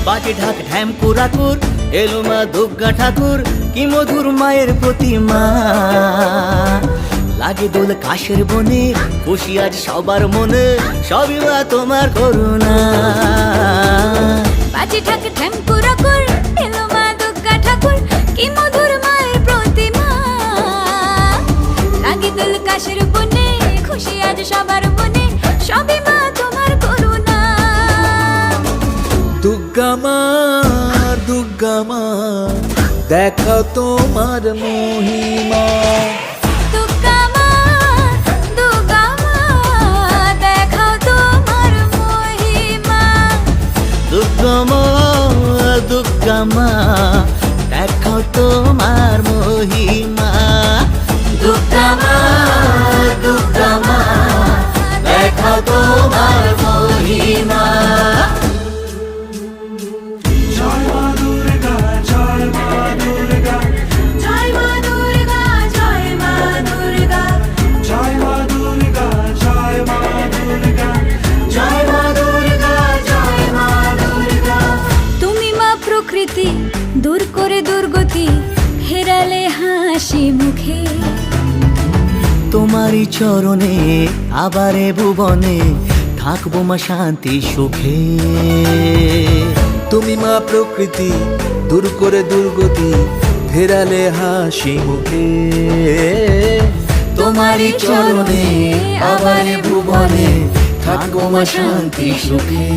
বাটি ঢাক ঢ্যাম কুরাকুর এলো মা দুর্গা ঠাকুর কি মধুর মায়ের প্রতিমা লাগে দোল কাশের বনে খুশি আজ সবার মনে সবই মা তোমার করুণা বাজি ঢাক ঢ্যাম কুরাকুর এলো মা দুর্গা ঠাকুর কি মধুর মায়ের প্রতিমা লাগে দোল কাশের বনে খুশি আজ সবার মনে সবই মা তোমার করুণা দুর্গা মা দেখাও তোমার মহিমা দুর্গা মা দেখাও তোমার মহিমা দুর্গা মা দেখাও তোমার মহিমা দুর্গা মা দেখাও তোমার মহিমা জয় মা দুর্গা জয় মা দুর্গা জয় মা দুর্গা জয় মা দুর্গা জয় মা দুর্গা জয় মা দুর্গা জয় মা দুর্গা জয় মা দুর্গা তুমি মা প্রকৃতি দূর করে দুর্গতি হেরালে হাসি মুখে তোমারই চরণে আবারে ভুবনে থাকবো মা শান্তি সুখে তুমি মা প্রকৃতি দূর করে দুর্গতি ফেরালে হাসি মুখে তোমারই চরণে আবারে ভুবনে থাকবো মা শান্তি সুখে